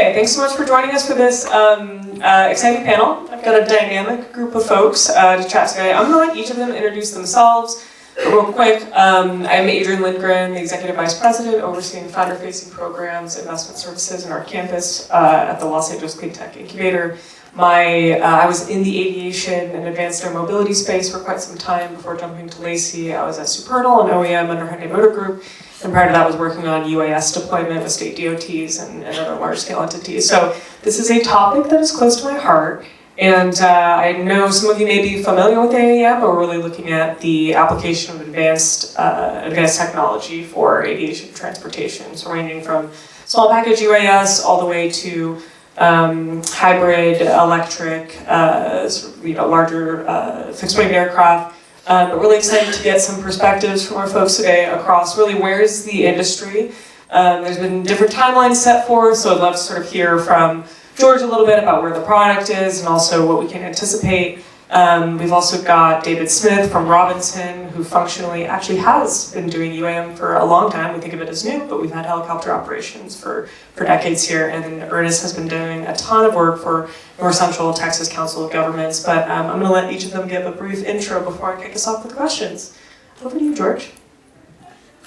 Okay, thanks so much for joining us for this exciting panel. I've got a dynamic group of folks to chat today. I'm going to let each of them introduce themselves real quick. I'm Adrian Lindgren, the Executive Vice President overseeing founder-facing programs, investment services in our campus at the Los Angeles Clean Tech Incubator. I was in the aviation and advanced air mobility space for quite some time before jumping to Lacey. I was at Supernal, an OEM under Hyundai Motor Group. And prior to that, I was working on UAS deployment with state DOTs and other large-scale entities. So this is a topic that is close to my heart. And I know some of you may be familiar with AAM, but we're really looking at the application of advanced technology for aviation transportation. So ranging from small package UAS all the way to hybrid, electric, larger fixed-wing aircraft. But really excited to get some perspectives from our folks today across really where's the industry. There's been different timelines set forth, so I'd love to sort of hear from George a little bit about where the product is and also what we can anticipate. We've also got David Smith from Robinson, who functionally actually has been doing UAM for a long time. We think of it as new, but we've had helicopter operations for decades here. And Ernest has been doing a ton of work for North Central Texas Council of Governments. But I'm going to let each of them give a brief intro before I kick us off with questions. Over to you, George.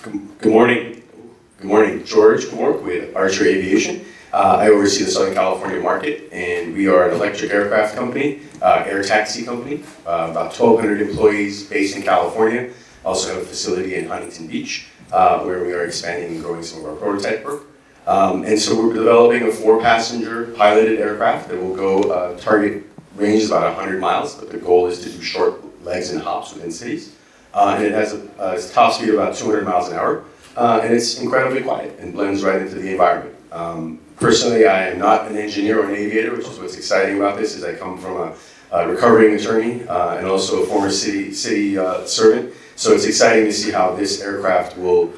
Good morning. Good morning, George Kumork with Archer Aviation. I oversee the Southern California market, and we are an electric aircraft company, air taxi company, about 1,200 employees based in California. Also have a facility in Huntington Beach, where we are expanding and growing some of our prototype work. And so we're developing a 4-passenger piloted aircraft that will go target range is about 100 miles, but the goal is to do short legs and hops within cities. And it has a top speed of about 200 miles an hour, and it's incredibly quiet and blends right into the environment. Personally, I am not an engineer or an aviator, which is what's exciting about this, is I come from a recovering attorney and also a former city servant. So it's exciting to see how this aircraft will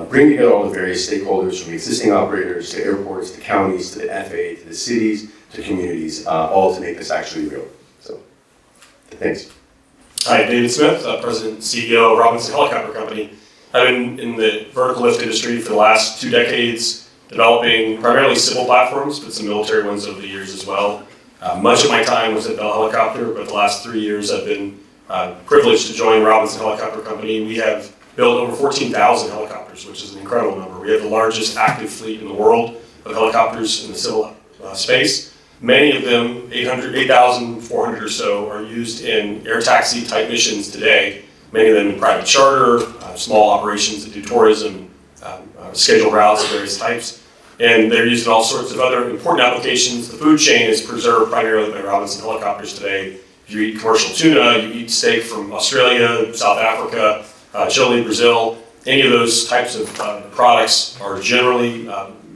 bring together all the various stakeholders, from existing operators to airports to counties to the FAA to the cities to communities, all to make this actually real. So, thanks. Hi, David Smith, President and CEO of Robinson Helicopter Company. I've been in the vertical lift industry for the last 2 decades, developing primarily civil platforms, but some military ones over the years as well. Much of my time was at Bell Helicopter, but the last 3 years I've been privileged to join Robinson Helicopter Company. We have built over 14,000 helicopters, which is an incredible number. We have the largest active fleet in the world of helicopters in the civil space. Many of them, 8,400 or so, are used in air taxi type missions today. Many of them in private charter, small operations that do tourism, scheduled routes of various types, and they're used in all sorts of other important applications. The food chain is preserved primarily by Robinson helicopters today. If you eat commercial tuna, you eat steak from Australia, South Africa, Chile, Brazil, any of those types of products are generally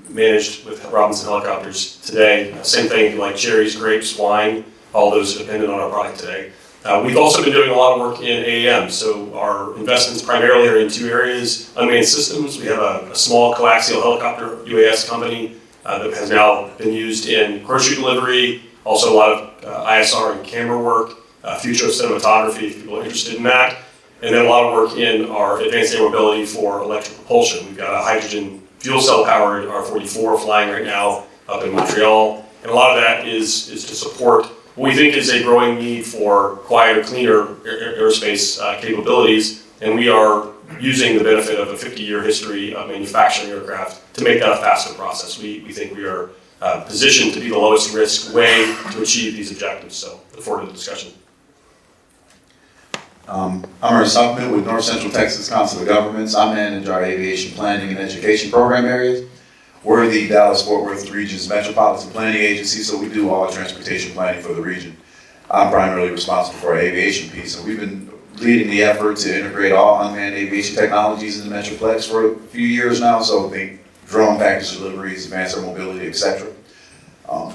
managed with Robinson helicopters today. Same thing if you like cherries, grapes, wine, all those are dependent on our product today. We've also been doing a lot of work in AAM, so our investments primarily are in 2 areas. Unmanned systems, we have a small coaxial helicopter UAS company that has now been used in grocery delivery, also a lot of ISR and camera work, future cinematography if people are interested in that, and then a lot of work in our advanced air mobility for electric propulsion. We've got a hydrogen fuel cell powered R-44 flying right now up in Montreal, and a lot of that is to support what we think is a growing need for quieter, cleaner aerospace capabilities, and we are using the benefit of a 50-year history of manufacturing aircraft to make that a faster process. We think we are positioned to be the lowest risk way to achieve these objectives, so look forward to the discussion. I'm Ernest Huffman with North Central Texas Council of Governments. I manage our aviation planning and education program areas. We're the Dallas-Fort Worth region's metropolitan planning agency, so we do all transportation planning for the region. I'm primarily responsible for our aviation piece, and we've been leading the effort to integrate all unmanned aviation technologies in the Metroplex for a few years now, so think drone package deliveries, advanced air mobility, etc.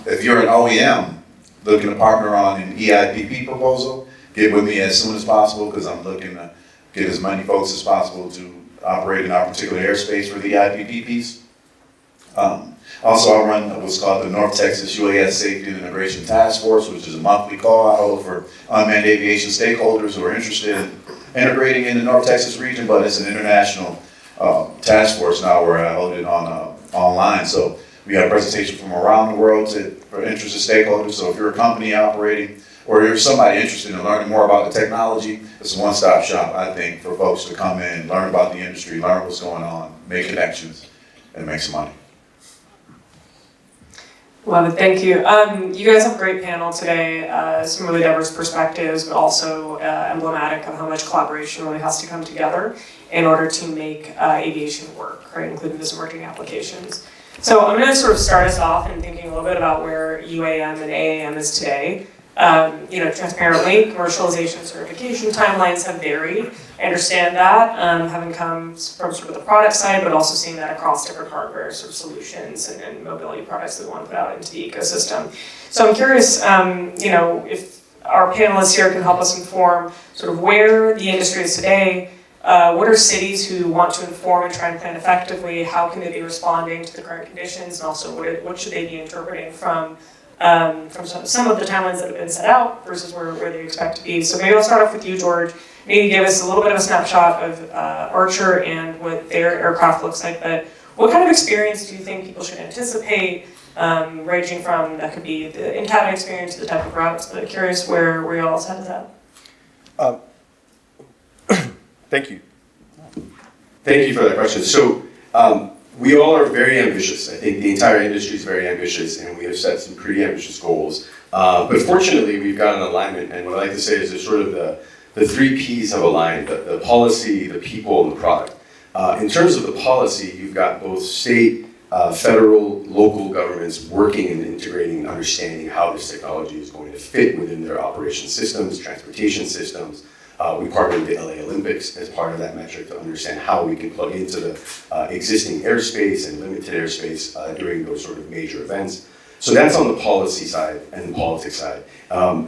If you're an OEM looking to partner on an EIPP proposal, get with me as soon as possible, because I'm looking to get as many folks as possible to operate in our particular airspace for the EIPP piece. Also, I run what's called the North Texas UAS Safety and Integration Task Force, which is a monthly call I hold for unmanned aviation stakeholders who are interested in integrating in the North Texas region, but it's an international task force now where I hold it on online. So We had a presentation from around the world for interested stakeholders. So if you're a company operating or you're somebody interested in learning more about the technology, it's a one-stop shop, I think, for folks to come in, learn about the industry, learn what's going on, make connections, and make some money. Love it, thank you. You guys have a great panel today, some really diverse perspectives, but also emblematic of how much collaboration really has to come together in order to make aviation work, right, including these emerging applications. So I'm going to sort of start us off in thinking a little bit about where UAM and AAM is today. Transparently, commercialization and certification timelines have varied. I understand that, having come from sort of the product side, but also seeing that across different hardware sort of solutions and mobility products that we want to put out into the ecosystem. So I'm curious, if our panelists here can help us inform sort of where the industry is today. What are cities who want to inform and try and plan effectively? How can they be responding to the current conditions? And also, what should they be interpreting from some of the timelines that have been set out versus where they expect to be? So maybe I'll start off with you, George. Maybe give us a little bit of a snapshot of Archer and what their aircraft looks like. But what kind of experience do you think people should anticipate, ranging from that could be the in-cabin experience to the type of routes? But curious where you all's head is at. Thank you. Thank you for that question. So we all are very ambitious. I think the entire industry is very ambitious, and we have set some pretty ambitious goals. But fortunately, we've got an alignment, and what I like to say is there's sort of the 3 Ps have aligned, the policy, the people, and the product. In terms of the policy, you've got both state, federal, local governments working and integrating and understanding how this technology is going to fit within their operation systems, transportation systems. We partnered with the LA Olympics as part of that metric to understand how we can plug into the existing airspace and limited airspace during those sort of major events. So that's on the policy side and the politics side.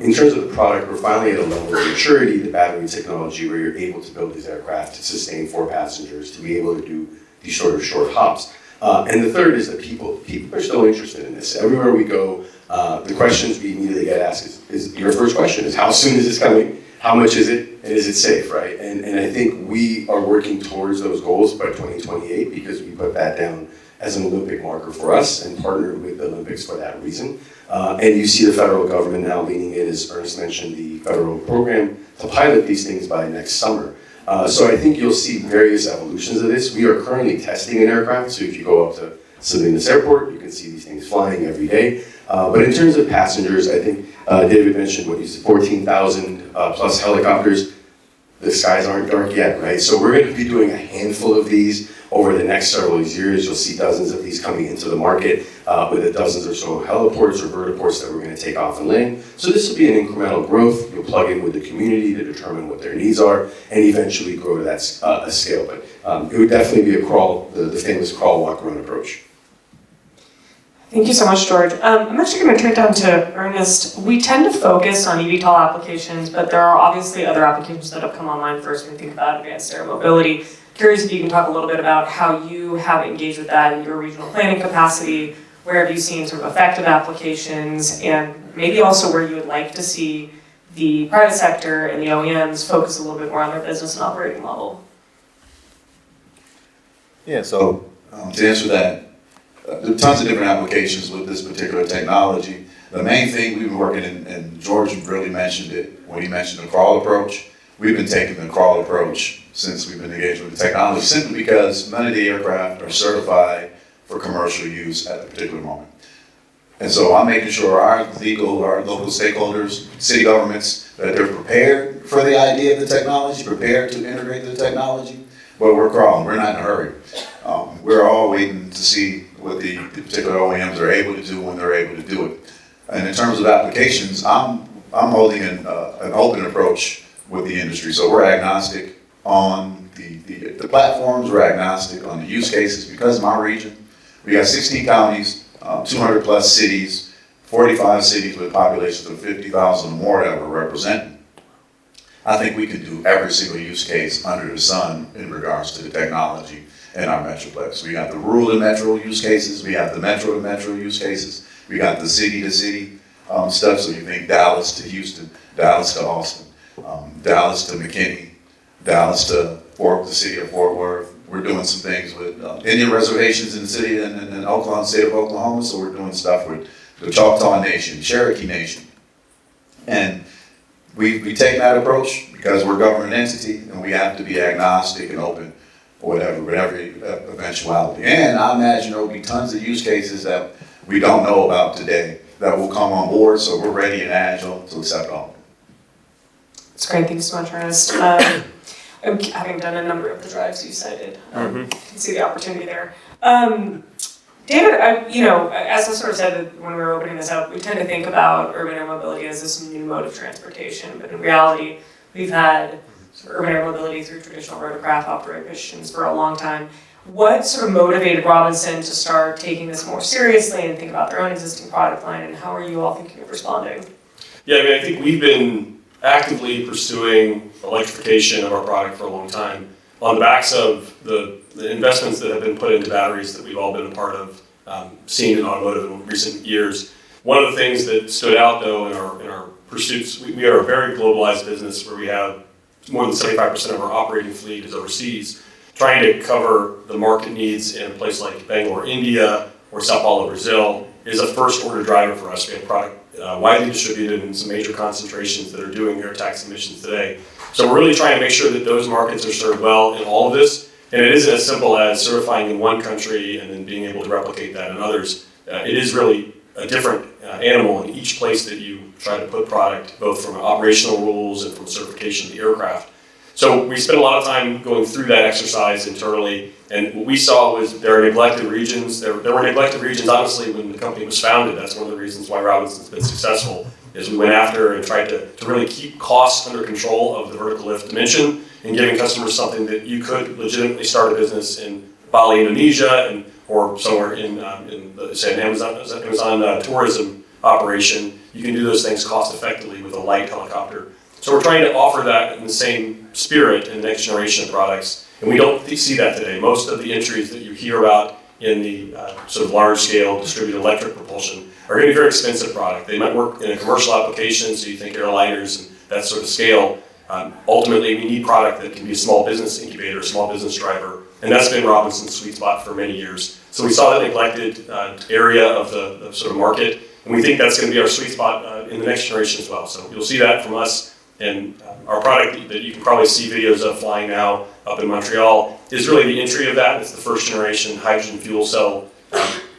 In terms of the product, we're finally at a level of maturity, the battery technology, where you're able to build these aircraft to sustain 4 passengers, to be able to do these sort of short hops. And the third is the people. People are still interested in this. Everywhere we go, the questions we immediately get asked is your first question is, how soon is this coming? How much is it? And is it safe, right? And I think we are working towards those goals by 2028 because we put that down as an Olympic marker for us and partnered with the Olympics for that reason. And you see the federal government now leaning in, as Ernest mentioned, the federal program to pilot these things by next summer. So I think you'll see various evolutions of this. We are currently testing an aircraft, so if you go up to Salinas Airport, you can see these things flying every day. But in terms of passengers, I think David mentioned what you said, 14,000 plus helicopters. The skies aren't dark yet, right? So we're going to be doing a handful of these over the next several years. You'll see dozens of these coming into the market with the dozens or so heliports or vertiports that we're going to take off and land. So this will be an incremental growth. You'll plug in with the community to determine what their needs are and eventually grow to that scale. But it would definitely be a crawl, the famous crawl, walk, run approach. Thank you so much, George. I'm actually going to turn it down to Ernest. We tend to focus on eVTOL applications, but there are obviously other applications that have come online first when we think about advanced air mobility. Curious if you can talk a little bit about how you have engaged with that in your regional planning capacity. Where have you seen sort of effective applications, and maybe also where you would like to see the private sector and the OEMs focus a little bit more on their business and operating model? Yeah, so to answer that, there are tons of different applications with this particular technology. The main thing we've been working in, and George really mentioned it when he mentioned the crawl approach. We've been taking the crawl approach since we've been engaged with the technology, simply because none of the aircraft are certified for commercial use at a particular moment. And so I'm making sure our local stakeholders, city governments, that they're prepared for the idea of the technology, prepared to integrate the technology, but we're crawling, we're not in a hurry. We're all waiting to see what the particular OEMs are able to do when they're able to do it. And in terms of applications, I'm holding an open approach with the industry. So we're agnostic on the platforms, we're agnostic on the use cases. Because of my region, we got 16 counties, 200 plus cities, 45 cities with populations of 50,000 or more that we're representing. I think we can do every single use case under the sun in regards to the technology in our metroplex. We got the rural to metro use cases, we have the metro to metro use cases, we got the city to city stuff. So you think Dallas to Houston, Dallas to Austin, Dallas to McKinney, Dallas to the city of Fort Worth, We're doing some things with Indian reservations in the city and in Oklahoma, state of Oklahoma. So we're doing stuff with the Choctaw Nation, Cherokee Nation. And we've taken that approach because we're a government entity and we have to be agnostic and open for whatever eventuality. And I imagine there will be tons of use cases that we don't know about today that will come on board, so we're ready and agile to accept all. It's great, thanks so much, Ernest. Having done a number of the drives you cited, you can see the opportunity there. David, as I sort of said when we were opening this up, we tend to think about urban air mobility as this new mode of transportation, but in reality, we've had sort of urban air mobility through traditional rotorcraft operations for a long time. What sort of motivated Robinson to start taking this more seriously and think about their own existing product line, and how are you all thinking of responding? Yeah, I mean, I think we've been actively pursuing electrification of our product for a long time on the backs of the investments that have been put into batteries that we've all been a part of, seeing in automotive in recent years. One of the things that stood out, though, in our pursuits, we are a very globalized business where we have more than 75% of our operating fleet is overseas. Trying to cover the market needs in a place like Bangalore, India, or Sao Paulo, Brazil, is a first-order driver for us. We have product widely distributed in some major concentrations that are doing air tax emissions today. So we're really trying to make sure that those markets are served well in all of this. And it isn't as simple as certifying in one country and then being able to replicate that in others. It is really a different animal in each place that you try to put product, both from operational rules and from certification of the aircraft. So we spent a lot of time going through that exercise internally, and what we saw was there are neglected regions. There were neglected regions, honestly, when the company was founded. That's one of the reasons why Robinson's been successful, is we went after and tried to really keep costs under control of the vertical lift dimension and giving customers something that you could legitimately start a business in Bali, Indonesia, or somewhere in say, an Amazon tourism operation. You can do those things cost effectively with a light helicopter. So we're trying to offer that in the same spirit in the next generation of products, and we don't see that today. Most of the entries that you hear about in the sort of large-scale distributed electric propulsion are going to be very expensive product. They might work in a commercial application, so you think airliners and that sort of scale. Ultimately, we need product that can be a small business incubator, a small business driver, and that's been Robinson's sweet spot for many years. So we saw that neglected area of the sort of market, and we think that's going to be our sweet spot in the next generation as well. So you'll see that from us. And our product that you can probably see videos of flying now up in Montreal is really the entry of that. It's the first generation hydrogen fuel cell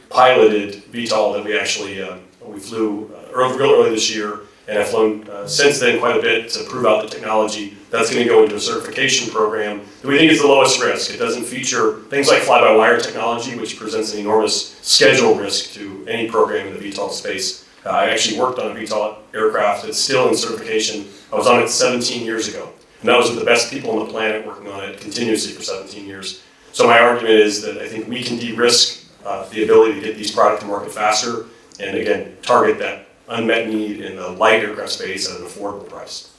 piloted VTOL that we actually we flew real early this year, and have flown since then quite a bit to prove out the technology. That's going to go into a certification program that we think is the lowest risk. It doesn't feature things like fly-by-wire technology, which presents an enormous schedule risk to any program in the VTOL space. I actually worked on a VTOL aircraft that's still in certification. I was on it 17 years ago, and that was with the best people on the planet working on it continuously for 17 years. So my argument is that I think we can de-risk the ability to get these products to market faster, and again, target that unmet need in the light aircraft space at an affordable price.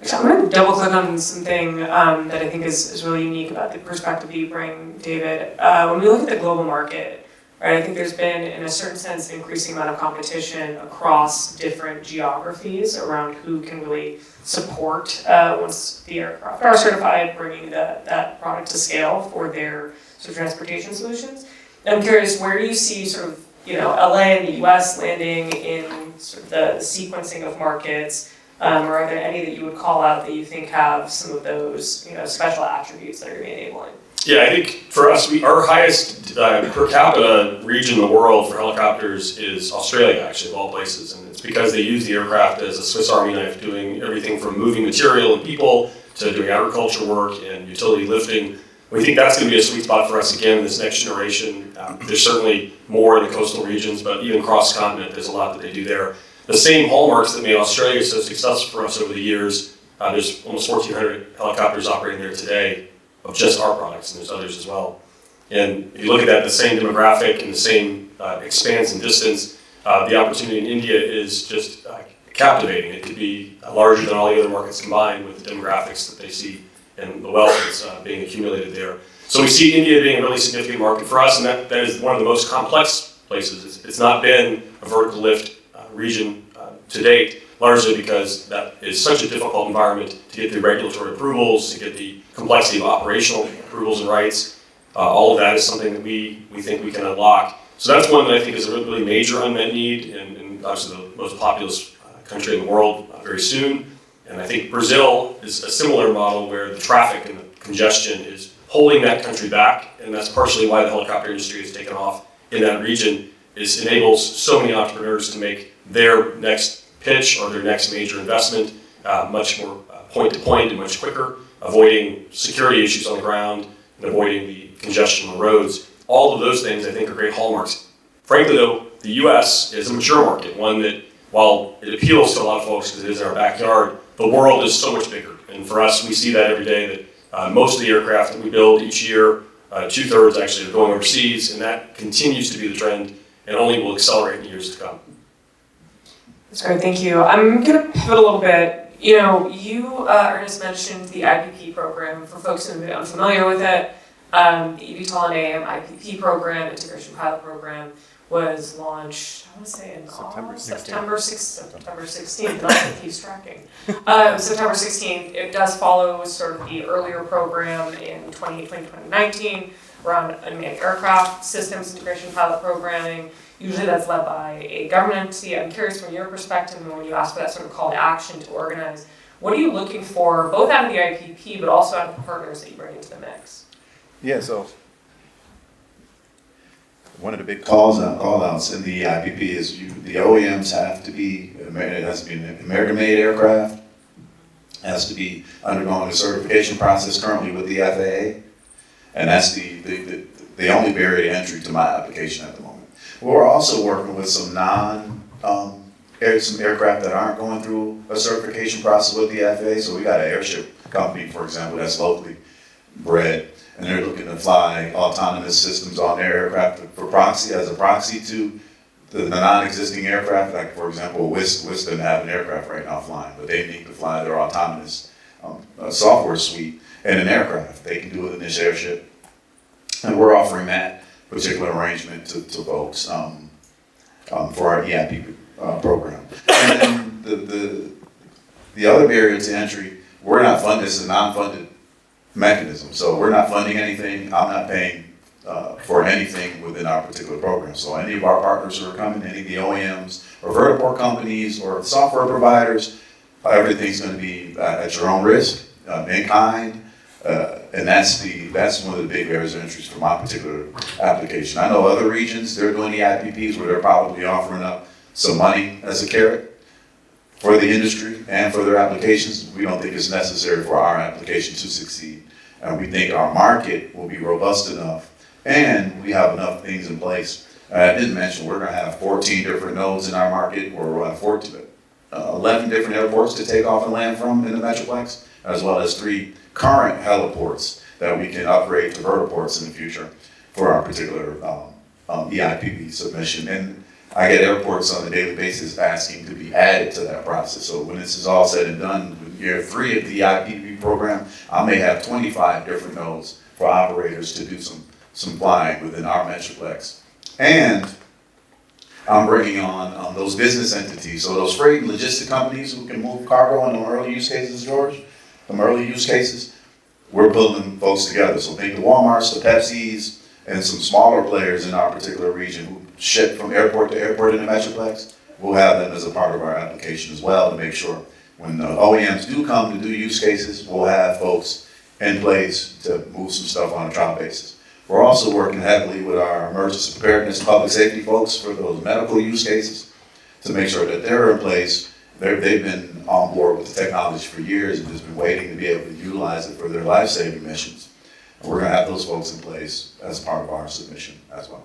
So I'm going to double click on something that I think is really unique about the perspective that you bring, David. When we look at the global market, right, I think there's been, in a certain sense, an increasing amount of competition across different geographies around who can really support, once the aircraft are certified, bringing that product to scale for their sort of transportation solutions. And I'm curious, where do you see sort of, LA and the US landing in sort of the sequencing of markets? Or are there any that you would call out that you think have some of those, special attributes that are going to be enabling? Yeah, I think for us, our highest per capita region in the world for helicopters is Australia, actually, of all places. And it's because they use the aircraft as a Swiss Army knife, doing everything from moving material and people to doing agriculture work and utility lifting. We think that's going to be a sweet spot for us again in this next generation. There's certainly more in the coastal regions, but even cross-continent, there's a lot that they do there. The same hallmarks that made Australia so successful for us over the years, there's almost 1,400 helicopters operating there today of just our products, and there's others as well. And if you look at that, the same demographic and the same expanse and distance, the opportunity in India is just captivating. It could be larger than all the other markets combined with the demographics that they see and the wealth that's being accumulated there. So we see India being a really significant market for us, and that is one of the most complex places. It's not been a vertical lift region to date. largely because that is such a difficult environment to get the regulatory approvals, to get the complexity of operational approvals and rights. All of that is something that we think we can unlock. So that's one that I think is a really major unmet need, and obviously the most populous country in the world very soon. And I think Brazil is a similar model where the traffic and the congestion is holding that country back, and that's partially why the helicopter industry has taken off in that region. It enables so many entrepreneurs to make their next pitch or their next major investment much more point-to-point and much quicker, avoiding security issues on the ground and avoiding the congestion on the roads. All of those things, I think, are great hallmarks. Frankly, though, the U.S. is a mature market, one that, while it appeals to a lot of folks because it is in our backyard, the world is so much bigger. And for us, we see that every day, that most of the aircraft that we build each year, 2/3 actually are going overseas, and that continues to be the trend and only will accelerate in years to come. That's great, thank you. I'm going to pivot a little bit. You know, you, Ernest, mentioned the IPP program. For folks who are unfamiliar with it, the DTLA IPP program, Integration Pilot Program, was launched, I want to say in September 16th, and I keep tracking. September 16th, it does follow sort of the earlier program in 2019 around unmanned aircraft systems integration pilot programming. Usually that's led by a government entity. I'm curious from your perspective, and when you ask for that sort of call to action to organize, what are you looking for, both out of the IPP, but also out of the partners that you bring into the mix? Yeah, so one of the big call-outs in the IPP is the OEMs have to be, it has to be an American-made aircraft, has to be undergoing a certification process currently with the FAA, and that's the only barrier to entry to my application at the moment. We're also working with some some aircraft that aren't going through a certification process with the FAA. So we got an airship company, for example, that's locally bred, and they're looking to fly autonomous systems on their aircraft for proxy, as a proxy to the non-existing aircraft. Like, for example, WIS doesn't have an aircraft right now flying, but they need to fly their autonomous software suite in an aircraft. They can do it in this airship. And we're offering that particular arrangement to folks for our EIP program. And then the other barrier to entry, we're not funded, this is a non-funded mechanism. So we're not funding anything, I'm not paying for anything within our particular program. So any of our partners who are coming, any of the OEMs or vertiport companies or software providers, everything's going to be at your own risk, in kind. And that's one of the big areas of interest for my particular application. I know other regions, they're doing the IPPs where they're probably offering up some money as a carrot for the industry and for their applications. We don't think it's necessary for our application to succeed. And we think our market will be robust enough and we have enough things in place. I didn't mention we're going to have 14 different nodes in our market, or we'll have 11 different airports to take off and land from in the Metroplex, as well as 3 current heliports that we can upgrade to vertiports in the future for our particular EIPP submission. And I get airports on a daily basis asking to be added to that process. So when this is all said and done, with year 3 of the EIPP program, I may have 25 different nodes for operators to do some flying within our Metroplex. And I'm bringing on those business entities, so those freight and logistic companies who can move cargo in them early use cases, George, them early use cases, we're pulling folks together. So think the Walmarts, the Pepsis, and some smaller players in our particular region who ship from airport to airport in the Metroplex. We'll have them as a part of our application as well to make sure when the OEMs do come to do use cases, we'll have folks in place to move some stuff on a trial basis. We're also working heavily with our emergency preparedness, public safety folks for those medical use cases to make sure that they're in place. They've been on board with the technology for years and just been waiting to be able to utilize it for their life-saving missions. And we're going to have those folks in place as part of our submission as well.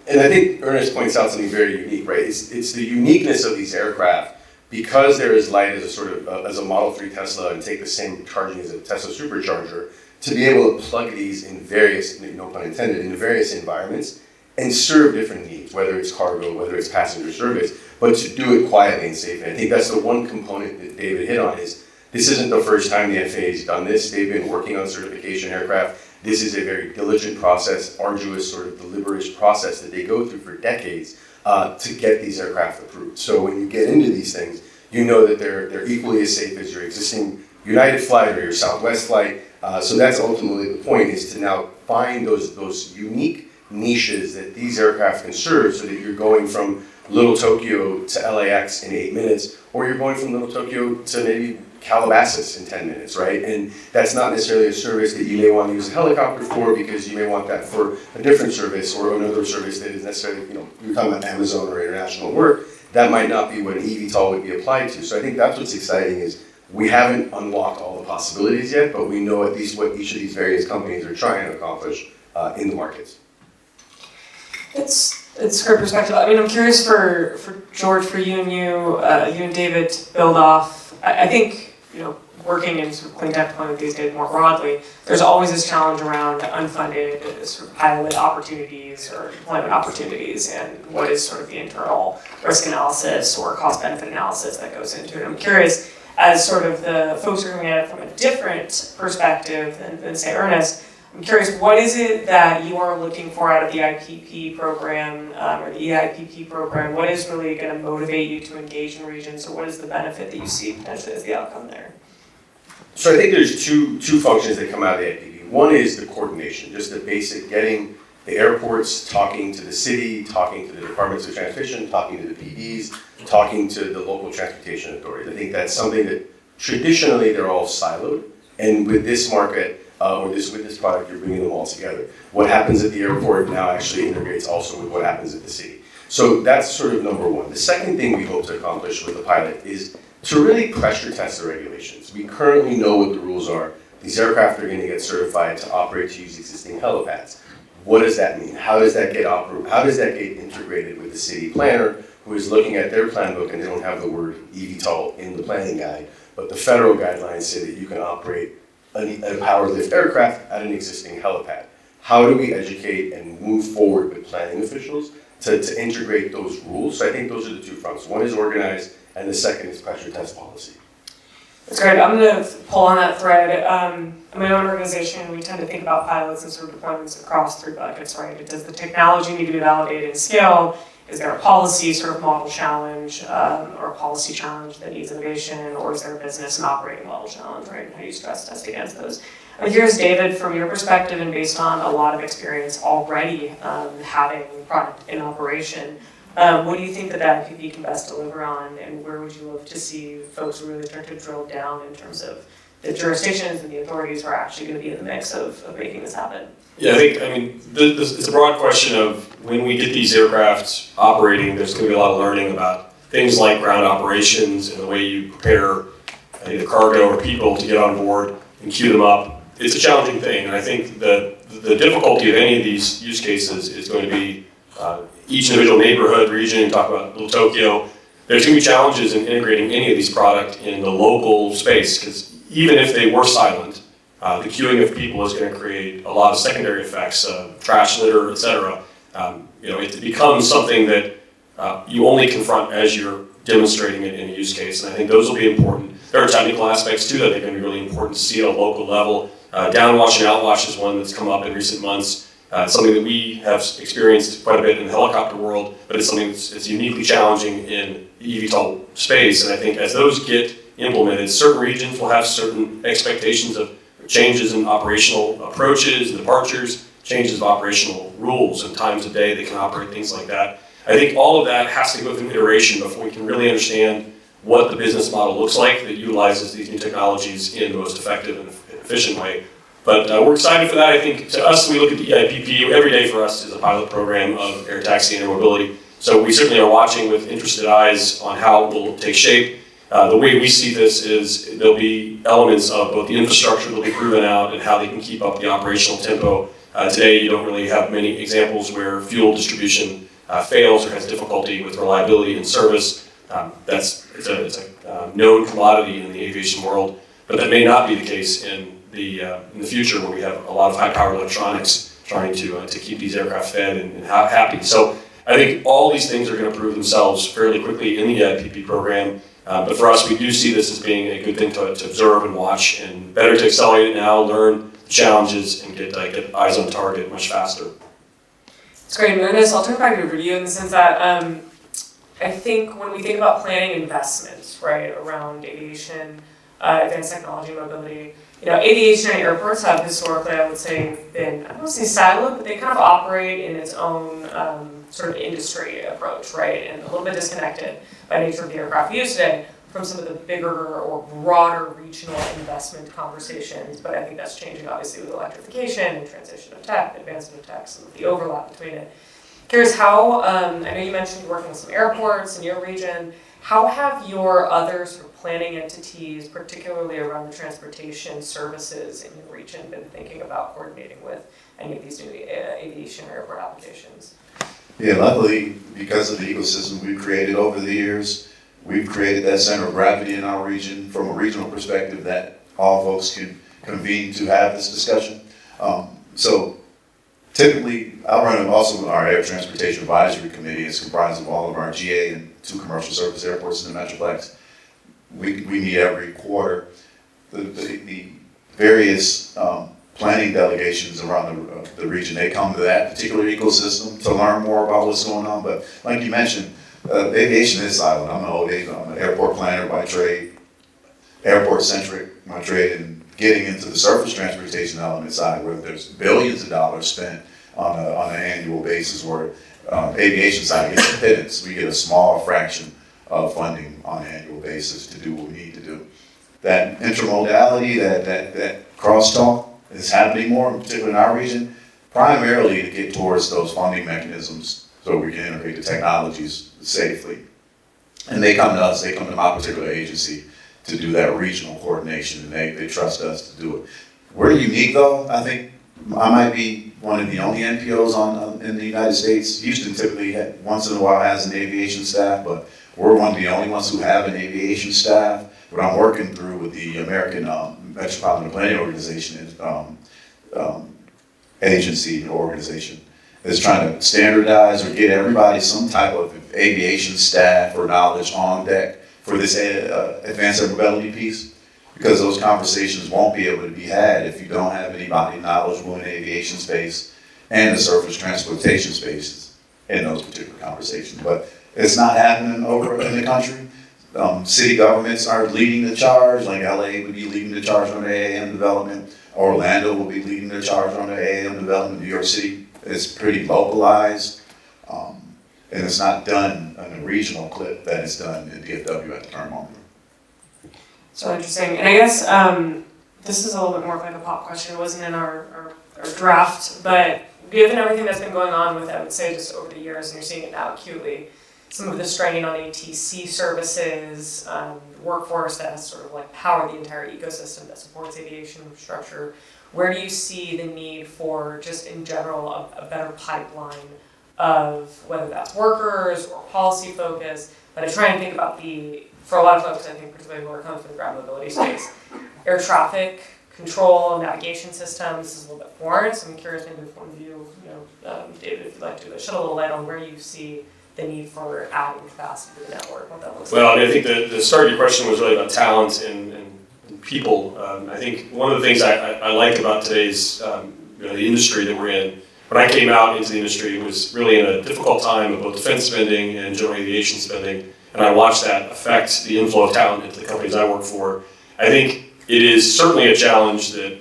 And I think Ernest points out something very unique, right? It's the uniqueness of these aircraft, because they're as light as a sort of as a Model 3 Tesla and take the same charging as a Tesla supercharger, to be able to plug these in various, no pun intended, in various environments and serve different needs, whether it's cargo, whether it's passenger service, but to do it quietly and safely. I think that's the one component that David hit on is this isn't the first time the FAA's done this. They've been working on certification aircraft. This is a very diligent process, arduous, sort of deliberate process that they go through for decades to get these aircraft approved. So when you get into these things, you know that they're equally as safe as your existing United flight or your Southwest flight. So that's ultimately the point, is to now find those unique niches that these aircraft can serve, so that you're going from Little Tokyo to LAX in 8 minutes, or you're going from Little Tokyo to maybe Calabasas in 10 minutes, right? And that's not necessarily a service that you may want to use a helicopter for, because you may want that for a different service or another service that is necessarily, you're talking about Amazon or international work. That might not be what an eVTOL would be applied to. So I think that's what's exciting, is we haven't unlocked all the possibilities yet, but we know at least what each of these various companies are trying to accomplish in the markets. It's great perspective. I mean, I'm curious for George, for you and David to build off. I think, working in sort of clean tech deployment these days more broadly, there's always this challenge around unfunded sort of pilot opportunities or deployment opportunities, and what is sort of the internal risk analysis or cost benefit analysis that goes into it. I'm curious, as sort of the folks who are coming at it from a different perspective than say Ernest, I'm curious, what is it that you are looking for out of the IPP program or the EIPP program? What is really going to motivate you to engage in regions, or what is the benefit that you see potentially as the outcome there? So I think there's two functions that come out of the IPP. One is the coordination, just the basic getting the airports talking to the city, talking to the departments of transportation, talking to the PDs, talking to the local transportation authorities. I think that's something that traditionally they're all siloed, and with this market, with this product, you're bringing them all together. What happens at the airport now actually integrates also with what happens at the city. So that's sort of number one. The second thing we hope to accomplish with the pilot is to really pressure test the regulations. We currently know what the rules are. These aircraft are going to get certified to operate to use existing helipads. What does that mean? How does that get integrated with the city planner, who is looking at their plan book and they don't have the word eVTOL in the planning guide, but the federal guidelines say that you can operate a powered lift aircraft at an existing helipad. How do we educate and move forward with planning officials to integrate those rules? So I think those are the two fronts. One is organized, and the second is pressure test policy. That's great. I'm going to pull on that thread. In my own organization, we tend to think about pilots and sort of deployments across 3 buckets, right? Does the technology need to be validated and scaled? Is there a policy sort of model challenge or a policy challenge that needs innovation, or is there a business and operating model challenge, right? And how do you stress test against those? I'm curious, David, from your perspective and based on a lot of experience already having product in operation, what do you think that IPP can best deliver on, and where would you love to see folks really start to drill down in terms of the jurisdictions and the authorities who are actually going to be in the mix of making this happen? Yeah, it's a broad question of when we get these aircraft operating, there's going to be a lot of learning about things like ground operations and the way you prepare either cargo or people to get on board and queue them up. It's a challenging thing, and I think the difficulty of any of these use cases is going to be each individual neighborhood, region, talk about Little Tokyo. There's going to be challenges in integrating any of these products in the local space, because even if they were silent, the queuing of people is going to create a lot of secondary effects, trash litter, etc. It becomes something that you only confront as you're demonstrating it in a use case, and I think those will be important. There are technical aspects too that I think are going to be really important to see at a local level. Downwash and outwash is one that's come up in recent months. Something that we have experienced quite a bit in the helicopter world, but it's something that's uniquely challenging in the eVTOL space. And I think as those get implemented, certain regions will have certain expectations of changes in operational approaches and departures, changes of operational rules and times of day they can operate, things like that. I think all of that has to go through iteration before we can really understand what the business model looks like that utilizes these new technologies in the most effective and efficient way. But we're excited for that. I think to us, we look at the EIPP, every day for us is a pilot program of air taxi and air mobility. So we certainly are watching with interested eyes on how it will take shape. The way we see this is there'll be elements of both the infrastructure that will be proven out and how they can keep up the operational tempo. Today, you don't really have many examples where fuel distribution fails or has difficulty with reliability and service. It's a known commodity in the aviation world, but that may not be the case in the future, where we have a lot of high-powered electronics trying to keep these aircraft fed and happy. So I think all these things are going to prove themselves fairly quickly in the EIPP program. But for us, we do see this as being a good thing to observe and watch, and better to accelerate it now, learn the challenges, and get eyes on target much faster. It's great. Ernest, I'll turn back over to you in the sense that I think when we think about planning investments, right, around aviation, advanced technology, mobility, aviation and airports have historically, I would say, been, I don't want to say siloed, but they kind of operate in its own sort of industry approach, right, and a little bit disconnected by nature of the aircraft we use today from some of the bigger or broader regional investment conversations. But I think that's changing, obviously, with electrification and transition of tech, advancement of tech, some of the overlap between it. Curious how, I know you mentioned working with some airports in your region. How have your other sort of planning entities, particularly around the transportation services in your region, been thinking about coordinating with any of these new aviation or airport applications? Yeah, luckily, because of the ecosystem we've created over the years, we've created that center of gravity in our region from a regional perspective that all folks can convene to have this discussion. So typically, I run also our Air Transportation Advisory Committee. It's comprised of all of our GA and 2 commercial service airports in the Metroplex. We meet every quarter. The various planning delegations around the region, they come to that particular ecosystem to learn more about what's going on. But like you mentioned, aviation is silent. I'm an airport planner by trade, airport-centric by trade, and getting into the surface transportation element side where there's billions of dollars spent on an annual basis, where aviation side gets a pittance. We get a small fraction of funding on an annual basis to do what we need to do. That intermodality, that crosstalk is happening more, particularly in our region, primarily to get towards those funding mechanisms so we can integrate the technologies safely. And they come to us, they come to my particular agency to do that regional coordination, and they trust us to do it. We're unique though. I think I might be one of the only NPOs in the United States. Houston typically once in a while has an aviation staff, but we're one of the only ones who have an aviation staff. What I'm working through with the American Metropolitan Planning Organization organization is trying to standardize or get everybody some type of aviation staff or knowledge on deck for this advanced air mobility piece, because those conversations won't be able to be had if you don't have anybody knowledgeable in the aviation space and the surface transportation spaces in those particular conversations. But it's not happening over in the country. City governments are leading the charge, like LA would be leading the charge on the AAM development. Orlando will be leading the charge on the AAM development. New York City is pretty localized. And it's not done on a regional clip that is done in DFW at the current moment. So interesting. And I guess this is a little bit more of like a pop question. It wasn't in our draft, but given everything that's been going on with, I would say, just over the years, and you're seeing it now acutely, some of the strain on ATC services, workforce that has sort of like powered the entire ecosystem that supports aviation infrastructure, where do you see the need for just in general a better pipeline of whether that's workers or policy focus? But I try and think about for a lot of folks, I think particularly who are coming from the ground mobility space, air traffic control, navigation systems is a little bit foreign. So I'm curious maybe from you, David, if you'd like to shed a little light on where you see the need for adding capacity to the network, what that looks like. Well, I mean, I think the start of your question was really about talent and people. I think one of the things I like about today's the industry that we're in, when I came out into the industry, it was really in a difficult time of both defense spending and general aviation spending, and I watched that affect the inflow of talent into the companies I work for. I think it is certainly a challenge that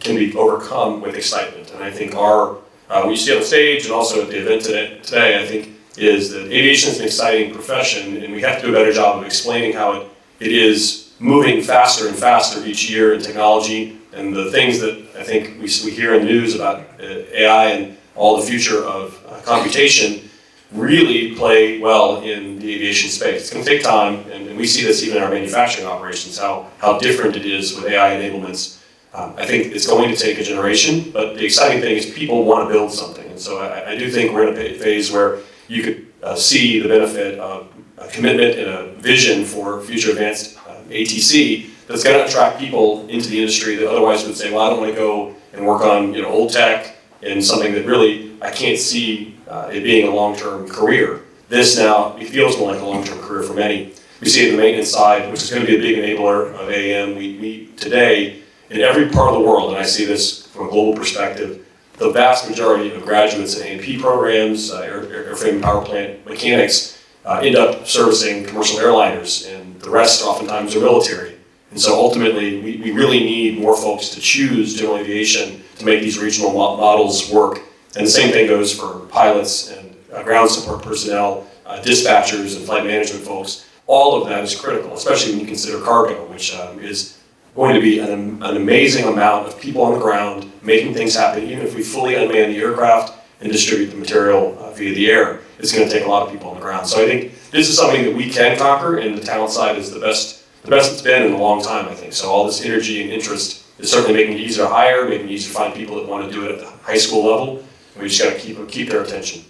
can be overcome with excitement, and I think what you see on the stage and also at the event today, I think, is that aviation is an exciting profession, and we have to do a better job of explaining how it is moving faster and faster each year in technology, and the things that I think we hear in the news about AI and all the future of computation really play well in the aviation space. It's going to take time, and we see this even in our manufacturing operations, how different it is with AI enablements. I think it's going to take a generation, but the exciting thing is people want to build something, and so I do think we're in a phase where you could see the benefit of a commitment and a vision for future advanced ATC that's going to attract people into the industry that otherwise would say, well, I don't want to go and work on old tech and something that really I can't see it being a long-term career. This now, it feels more like a long-term career for many. We see it in the maintenance side, which is going to be a big enabler of AAM. We today, in every part of the world, and I see this from a global perspective, the vast majority of graduates in A&P programs, airframe and power plant mechanics, end up servicing commercial airliners, and the rest oftentimes are military. And so ultimately, we really need more folks to choose general aviation to make these regional models work. And the same thing goes for pilots and ground support personnel, dispatchers and flight management folks. All of that is critical, especially when you consider cargo, which is going to be an amazing amount of people on the ground making things happen. Even if we fully unman the aircraft and distribute the material via the air, it's going to take a lot of people on the ground. So I think this is something that we can conquer, and the talent side is the best it's been in a long time, I think. So all this energy and interest is certainly making it easier to hire, making it easier to find people that want to do it at the high school level. We just got to keep their attention.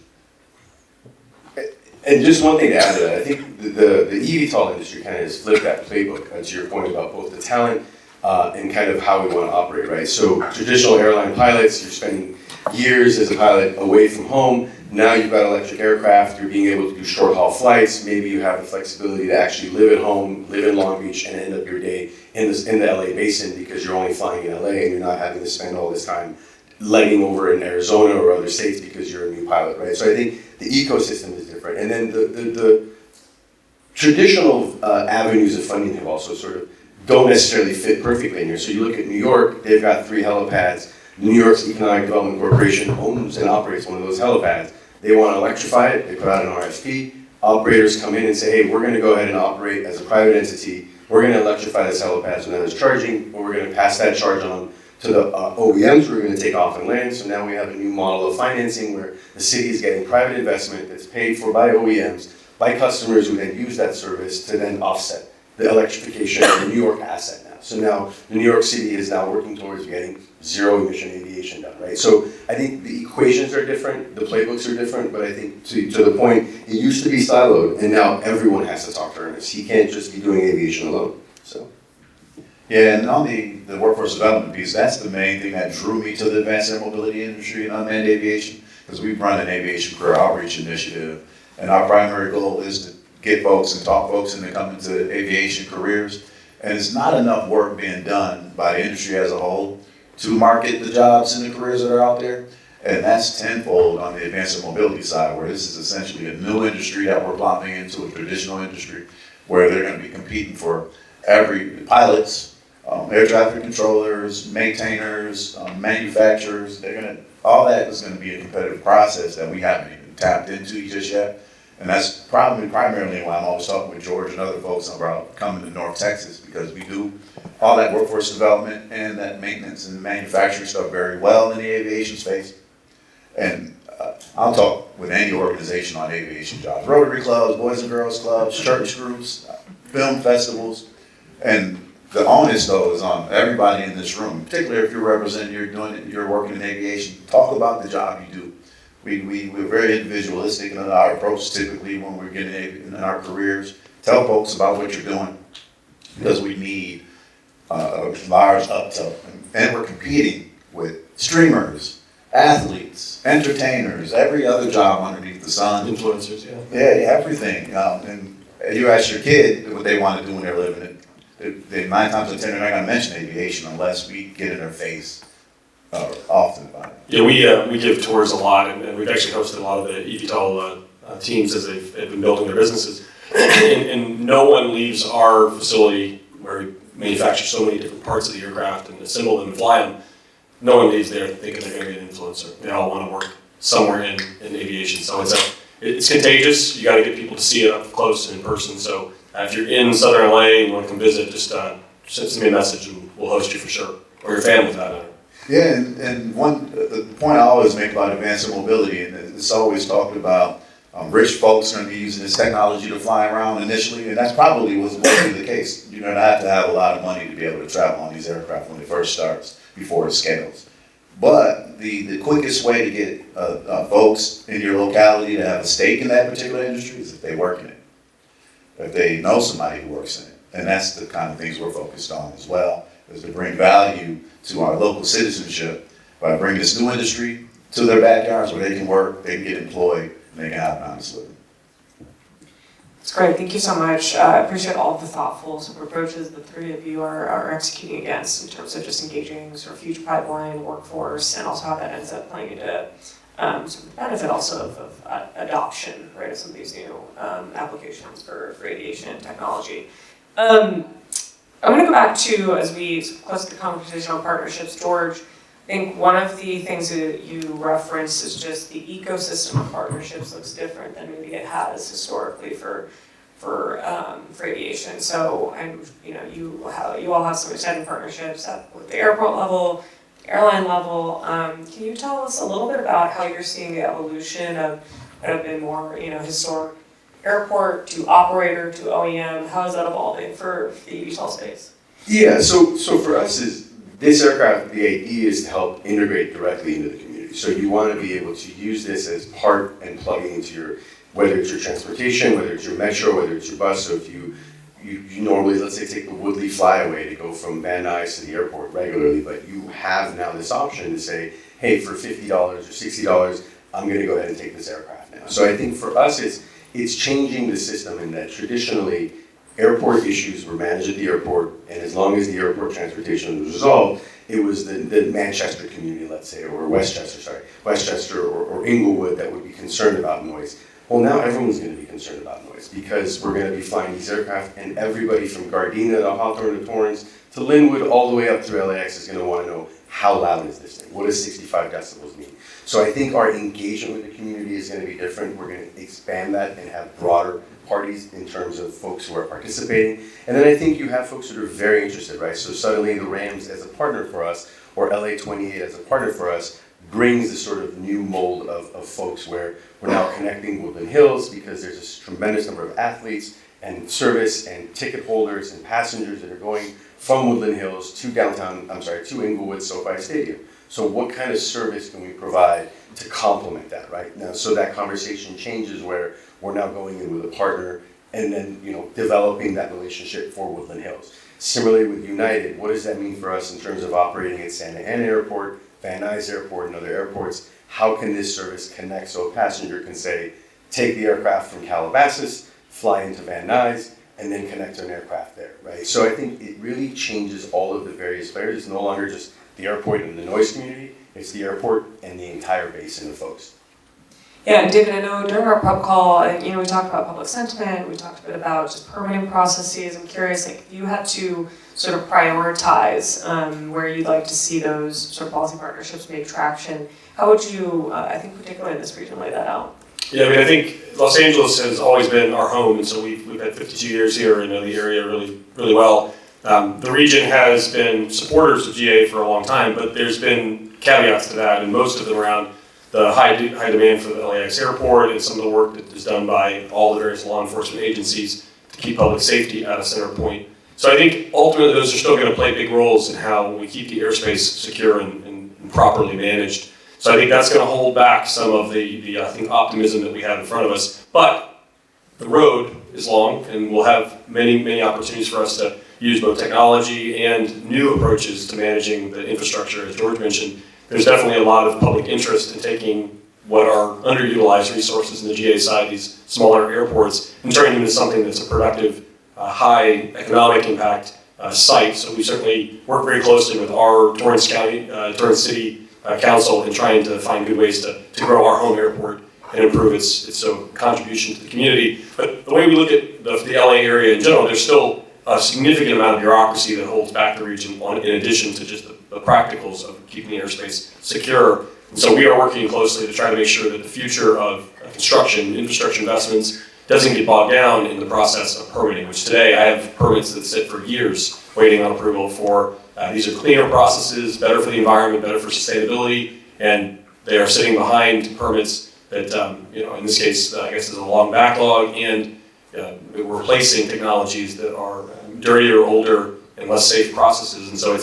And just one thing to add to that, I think the eVTOL industry kind of has flipped that playbook to your point about both the talent and kind of how we want to operate, right? So traditional airline pilots, you're spending years as a pilot away from home. Now you've got electric aircraft, you're being able to do short haul flights. Maybe you have the flexibility to actually live at home, live in Long Beach, and end up your day in the LA basin because you're only flying in LA and you're not having to spend all this time legging over in Arizona or other states because you're a new pilot, right? So I think the ecosystem is different. And then the traditional avenues of funding have also sort of don't necessarily fit perfectly in here. So you look at New York, they've got 3 helipads. New York's Economic Development Corporation owns and operates one of those helipads. They want to electrify it, they put out an RFP. Operators come in and say, hey, we're going to go ahead and operate as a private entity. We're going to electrify this helipad so now there's charging, or we're going to pass that charge on to the OEMs who are going to take off and land. So now we have a new model of financing where the city is getting private investment that's paid for by OEMs, by customers who then use that service to then offset the electrification of the New York asset now. So now New York City is now working towards getting zero emission aviation done, right? So I think the equations are different, the playbooks are different, but I think to the point, it used to be siloed and now everyone has to talk to Ernest. He can't just be doing aviation alone, so. Yeah, and on the workforce development piece, that's the main thing that drew me to the advanced air mobility industry and unmanned aviation, because we've run an aviation career outreach initiative, and our primary goal is to get folks and talk folks into coming to aviation careers. And it's not enough work being done by the industry as a whole to market the jobs and the careers that are out there. And that's tenfold on the advanced air mobility side, where this is essentially a new industry that we're plopping into, a traditional industry, where they're going to be competing for every pilots, air traffic controllers, maintainers, manufacturers. All that is going to be a competitive process that we haven't even tapped into just yet. And that's probably primarily why I'm always talking with George and other folks about coming to North Texas, because we do all that workforce development and that maintenance and manufacturing stuff very well in the aviation space. And I'll talk with any organization on aviation jobs, Rotary clubs, Boys and Girls clubs, church groups, film festivals. And the onus though is on everybody in this room, particularly if you're representing, you're working in aviation, talk about the job you do. We're very individualistic in our approach typically when we're getting in our careers. Tell folks about what you're doing, because we need a large uptick. And we're competing with streamers, athletes, entertainers, every other job underneath the sun. Influencers, yeah. Yeah, everything. And you ask your kid what they want to do when they're living it. They 9 times out of 10 they're not going to mention aviation unless we get in their face often about it. Yeah, we give tours a lot, and we've actually hosted a lot of the eVTOL teams as they've been building their businesses. and no one leaves our facility where we manufacture so many different parts of the aircraft and assemble them and fly them. No one leaves there thinking they're going to be an influencer. They all want to work somewhere in aviation. So it's contagious. You got to get people to see it up close and in person. So if you're in Southern LA and you want to come visit, just send me a message and we'll host you for sure, or your family for that matter. Yeah, and the point I always make about advanced air mobility, and it's always talked about, rich folks are going to be using this technology to fly around initially, and that's probably what's going to be the case. You're going to have a lot of money to be able to travel on these aircraft when it first starts, before it scales. But the quickest way to get folks in your locality to have a stake in that particular industry is if they work in it, if they know somebody who works in it. And that's the kind of things we're focused on as well, is to bring value to our local citizenship by bringing this new industry to their backyards where they can work, they can get employed, and they can have an honest living. It's great, thank you so much. I appreciate all of the thoughtful sort of approaches the 3 of you are executing against in terms of just engaging sort of future pipeline, workforce, and also how that ends up playing into sort of benefit also of adoption, right, of some of these new applications for aviation technology. I'm going to go back to, as we close the conversation on partnerships, George. I think one of the things that you referenced is just the ecosystem of partnerships looks different than maybe it has historically for aviation. So, and you all have some exciting partnerships with the airport level, airline level. Can you tell us a little bit about how you're seeing the evolution of what have been more historic airport to operator to OEM? How is that evolving for the eVTOL space? Yeah, so for us this aircraft, the idea is to help integrate directly into the community. So you want to be able to use this as part and plugging into whether it's your transportation, whether it's your metro, whether it's your bus. So if you normally, let's say, take the Woodley Flyaway to go from Van Nuys to the airport regularly, but you have now this option to say, hey, for $50 or $60, I'm going to go ahead and take this aircraft now. So I think for us, it's changing the system in that traditionally, airport issues were managed at the airport, and as long as the airport transportation was resolved, it was the Manchester community, let's say, or Westchester or Inglewood that would be concerned about noise. Well, now everyone's going to be concerned about noise because we're going to be flying these aircraft, and everybody from Gardena to Hawthorne to Torrance to Linwood all the way up to LAX is going to want to know, how loud is this thing? What does 65 decibels mean? So I think our engagement with the community is going to be different. We're going to expand that and have broader parties in terms of folks who are participating. And then I think you have folks that are very interested, right? So suddenly the Rams as a partner for us, or LA28 as a partner for us, brings this sort of new mold of folks where we're now connecting Woodland Hills because there's this tremendous number of athletes and service and ticket holders and passengers that are going from Woodland Hills to to Inglewood SoFi Stadium. So what kind of service can we provide to complement that, right? Now, so that conversation changes where we're now going in with a partner and then, developing that relationship for Woodland Hills. Similarly with United, what does that mean for us in terms of operating at Santa Ana Airport, Van Nuys Airport, and other airports? How can this service connect so a passenger can say, take the aircraft from Calabasas, fly into Van Nuys, and then connect to an aircraft there, right? So I think it really changes all of the various players. It's no longer just the airport and the noise community, it's the airport and the entire basin of folks. Yeah, and David, I know during our pub call, we talked about public sentiment, we talked a bit about just permitting processes. I'm curious, if you had to sort of prioritize where you'd like to see those sort of policy partnerships make traction, how would you, I think particularly in this region, lay that out? Yeah, I think Los Angeles has always been our home, and so we've had 52 years here and know the area really, really well. The region has been supporters of GA for a long time, but there's been caveats to that, and most of them around the high demand for the LAX airport and some of the work that is done by all the various law enforcement agencies to keep public safety at a center point. So I think ultimately those are still going to play big roles in how we keep the airspace secure and properly managed. So I think that's going to hold back some of the I think optimism that we have in front of us. But the road is long, and we'll have many opportunities for us to use both technology and new approaches to managing the infrastructure, as George mentioned. There's definitely a lot of public interest in taking what are underutilized resources in the GA side, these smaller airports, and turning them into something that's a productive, high economic impact site. So we certainly work very closely with our Torrance City Council in trying to find good ways to grow our home airport and improve its contribution to the community. But the way we look at the LA area in general, there's still a significant amount of bureaucracy that holds back the region in addition to just the practicals of keeping the airspace secure. And so we are working closely to try to make sure that the future of construction, infrastructure investments doesn't get bogged down in the process of permitting, which today I have permits that sit for years waiting on approval for. These are cleaner processes, better for the environment, better for sustainability, and they are sitting behind permits that, in this case, I guess is a long backlog, and we're replacing technologies that are dirtier, older, and less safe processes. And so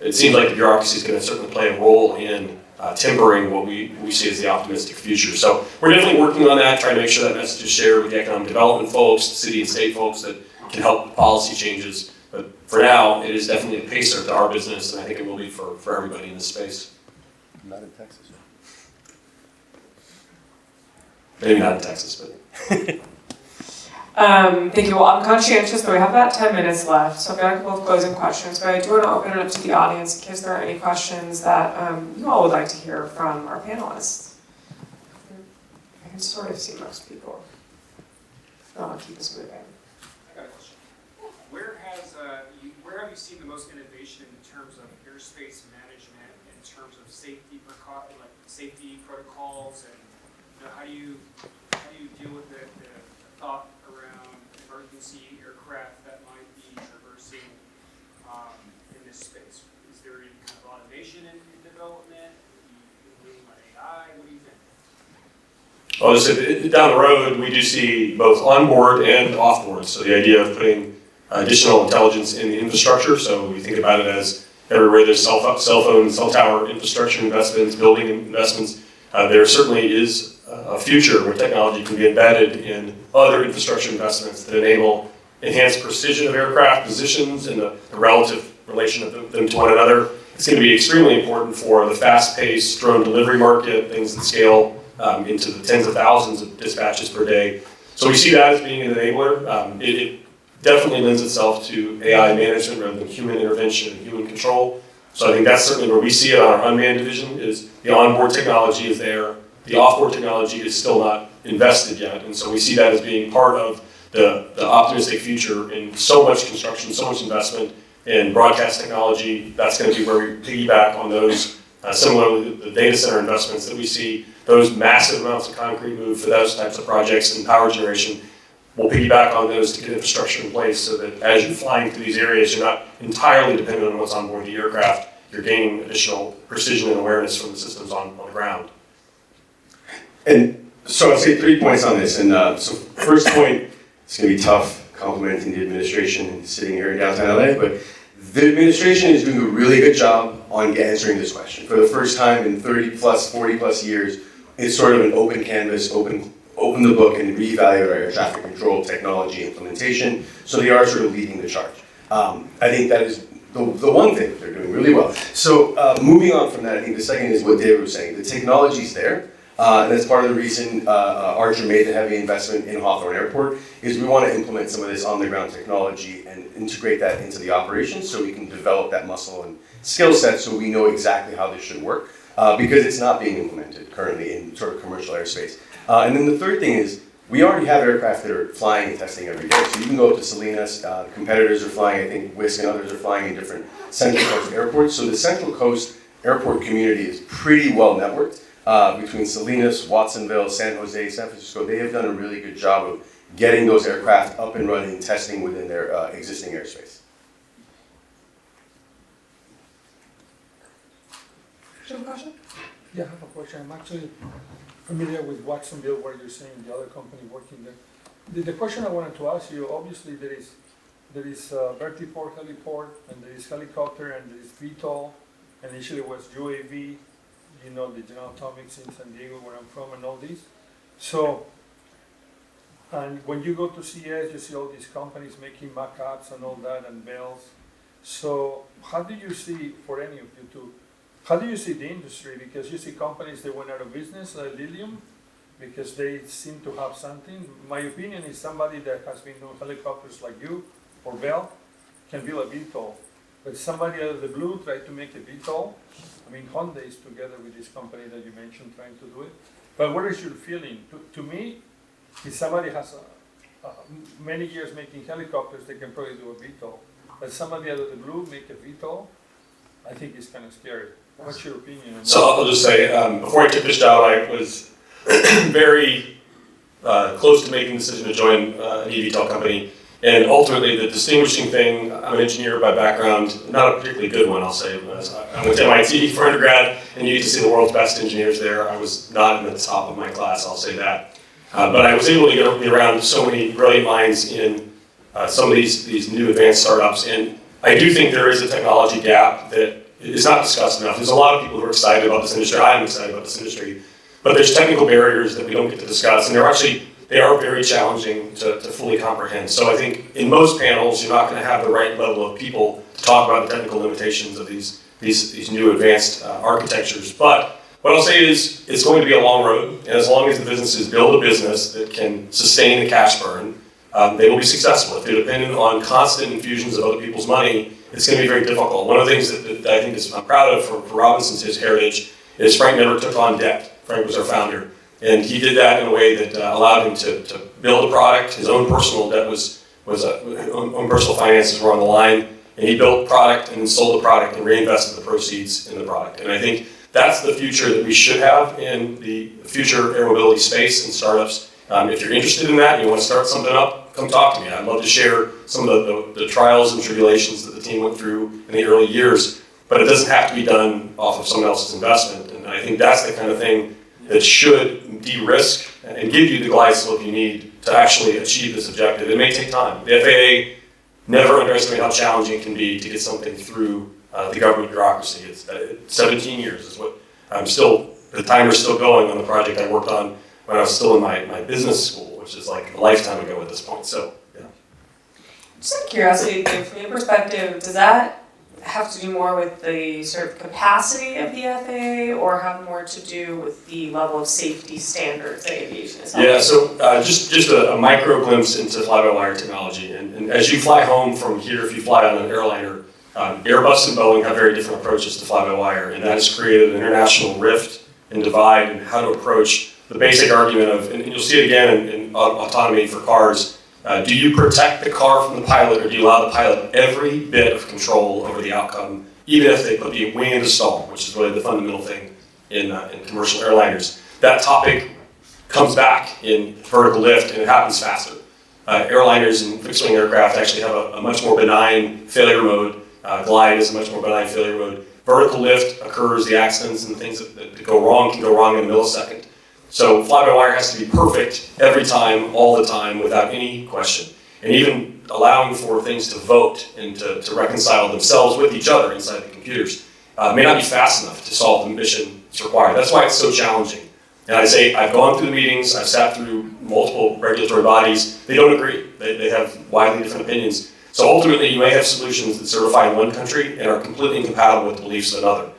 it seems like the bureaucracy is going to certainly play a role in tempering what we see as the optimistic future. So we're definitely working on that, trying to make sure that message is shared with the economic development folks, city and state folks that can help policy changes. But for now, it is definitely a pacer to our business, and I think it will be for everybody in this space. Not in Texas. Maybe not in Texas, but... Thank you. Well, I'm conscientious that we have about 10 minutes left, so I've got a couple of closing questions, but I do want to open it up to the audience in case there are any questions that you all would like to hear from our panelists. can sort of see most people. I'll keep us moving. I got a question. Where have you seen the most innovation in terms of airspace management, in terms of safety protocols, and how do you deal with the thought around emergency aircraft that might be traversing in this space? Is there any kind of automation in development? Are you leaning on AI? What do you think? Well, just down the road, we do see both onboard and offboard. So the idea of putting additional intelligence in the infrastructure. So we think about it as everywhere there's cell phone, cell tower infrastructure investments, building investments. There certainly is a future where technology can be embedded in other infrastructure investments that enable enhanced precision of aircraft positions and the relative relation of them to one another. It's going to be extremely important for the fast-paced drone delivery market, things that scale into the tens of thousands of dispatches per day. So we see that as being an enabler. It definitely lends itself to AI management rather than human intervention and human control. So I think that's certainly where we see it on our unmanned division is the onboard technology is there. The offboard technology is still not invested yet. And so we see that as being part of the optimistic future in so much construction, so much investment in broadcast technology. That's going to be where we piggyback on those. Similarly, the data center investments that we see, those massive amounts of concrete moved for those types of projects and power generation, we'll piggyback on those to get infrastructure in place so that as you're flying through these areas, you're not entirely dependent on what's on board the aircraft. You're gaining additional precision and awareness from the systems on the ground. And so I'll say 3 points on this. And so first point, it's going to be tough complimenting the administration and sitting here in downtown LA, but the administration is doing a really good job on answering this question. For the first time in 30 plus, 40 plus years, it's sort of an open canvas, open the book and reevaluate our air traffic control technology implementation. So they are sort of leading the charge. I think that is the one thing they're doing really well. So moving on from that, I think the second is what David was saying. The technology's there. And that's part of the reason Archer made the heavy investment in Hawthorne Airport is we want to implement some of this on-the-ground technology and integrate that into the operations so we can develop that muscle and skill set so we know exactly how this should work because it's not being implemented currently in sort of commercial airspace. And then the third thing is we already have aircraft that are flying and testing every day. So you can go up to Salinas, competitors are flying, I think Whisk and others are flying in different Central Coast airports. So the Central Coast airport community is pretty well networked. Between Salinas, Watsonville, San Jose, San Francisco, they have done a really good job of getting those aircraft up and running, testing within their existing airspace. Do you have a question? Yeah, I have a question. I'm actually familiar with Watsonville, where you're saying the other company working there. The question I wanted to ask you, obviously there is vertiport, heliport, and there is helicopter, and there is VTOL. Initially it was UAV. You know, the General Atomics in San Diego, where I'm from, and all these. So, and when you go to CES, you see all these companies making mock-ups and all that, and bells. So, how do you see, for any of you two, how do you see the industry? Because you see companies that went out of business, like Lilium, because they seem to have something. My opinion is somebody that has been doing helicopters like you, or Bell, can build a VTOL. But somebody out of the blue tried to make a VTOL. I mean, Honda is together with this company that you mentioned trying to do it. But what is your feeling? To me, if somebody has many years making helicopters, they can probably do a VTOL. But somebody out of the blue make a VTOL, I think it's kind of scary. What's your opinion on that? So I'll just say, before I took this job, I was very close to making the decision to join an eVTOL company. And ultimately, the distinguishing thing, I'm an engineer by background, not a particularly good one, I'll say. I went to MIT for undergrad, and you get to see the world's best engineers there. I was not in the top of my class, I'll say that. But I was able to be around so many brilliant minds in some of these new advanced startups. And I do think there is a technology gap that is not discussed enough. There's a lot of people who are excited about this industry. I'm excited about this industry. But there's technical barriers that we don't get to discuss. And they are very challenging to fully comprehend. So I think in most panels, you're not going to have the right level of people to talk about the technical limitations of these new advanced architectures. But what I'll say is it's going to be a long road. And as long as the businesses build a business that can sustain the cash burn, they will be successful. If they're dependent on constant infusions of other people's money, it's going to be very difficult. One of the things that I think I'm proud of for Robinson's his heritage is Frank never took on debt. Frank was our founder. And he did that in a way that allowed him to build a product. His own personal debt own personal finances were on the line. And he built product and sold the product and reinvested the proceeds in the product. And I think that's the future that we should have in the future air mobility space and startups. If you're interested in that and you want to start something up, come talk to me. I'd love to share some of the trials and tribulations that the team went through in the early years, but it doesn't have to be done off of someone else's investment. And I think that's the kind of thing that should de-risk and give you the glide slope you need to actually achieve this objective. It may take time. The FAA never underestimate how challenging it can be to get something through the government bureaucracy. It's 17 years is what the timer's still going on the project I worked on when I was still in my business school, which is like a lifetime ago at this point. So, yeah. Just out of curiosity, from your perspective, does that have to do more with the sort of capacity of the FAA or have more to do with the level of safety standards that aviation is having? Yeah, so just a micro glimpse into fly-by-wire technology. And as you fly home from here, if you fly on an airliner, Airbus and Boeing have very different approaches to fly-by-wire, and that has created an international rift and divide in how to approach the basic argument of, and you'll see it again in autonomy for cars, do you protect the car from the pilot, or do you allow the pilot every bit of control over the outcome, even if they put the wing into stall, which is really the fundamental thing in commercial airliners. That topic comes back in vertical lift, and it happens faster. Airliners and fixed-wing aircraft actually have a much more benign failure mode. Glide is a much more benign failure mode. Vertical lift occurs, the accidents and things that go wrong can go wrong in a millisecond. So fly-by-wire has to be perfect every time, all the time, without any question. And even allowing for things to vote and to reconcile themselves with each other inside the computers may not be fast enough to solve the mission that's required. That's why it's so challenging. And I say, I've gone through the meetings, I've sat through multiple regulatory bodies, they don't agree. They have widely different opinions. So ultimately, you may have solutions that certify in one country and are completely incompatible with the beliefs of another.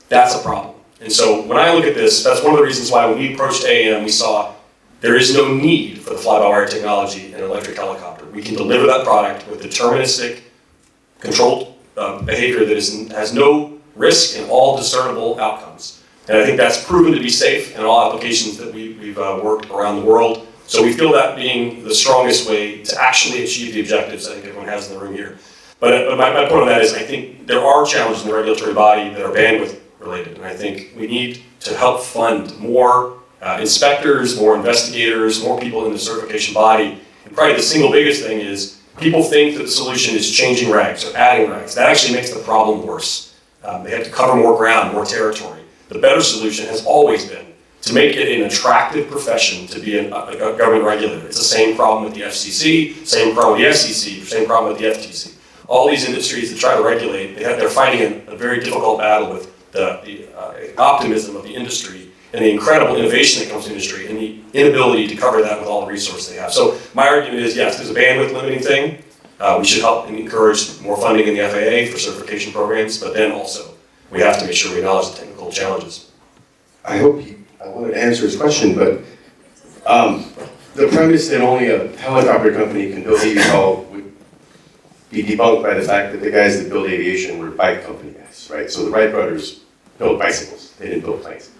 That's a problem. And so when I look at this, that's one of the reasons why when we approached AAM, we saw there is no need for the fly-by-wire technology in an electric helicopter. We can deliver that product with deterministic, controlled behavior that has no risk and all discernible outcomes. And I think that's proven to be safe in all applications that we've worked around the world. So we feel that being the strongest way to actually achieve the objectives I think everyone has in the room here. But my point on that is I think there are challenges in the regulatory body that are bandwidth related. And I think we need to help fund more inspectors, more investigators, more people in the certification body. And probably the single biggest thing is people think that the solution is changing regs or adding regs. That actually makes the problem worse. They have to cover more ground, more territory. The better solution has always been to make it an attractive profession to be a government regulator. It's the same problem with the FCC, same problem with the FCC, same problem with the FTC. All these industries that try to regulate, they're fighting a very difficult battle with the optimism of the industry and the incredible innovation that comes to industry and the inability to cover that with all the resources they have. So my argument is, yes, there's a bandwidth limiting thing. We should help and encourage more funding in the FAA for certification programs, but then also we have to make sure we acknowledge the technical challenges. I wanted to answer his question, but the premise that only a helicopter company can build eVTOL would be debunked by the fact that the guys that build aviation were bike company guys, right? So the Wright brothers built bicycles, they didn't build planes.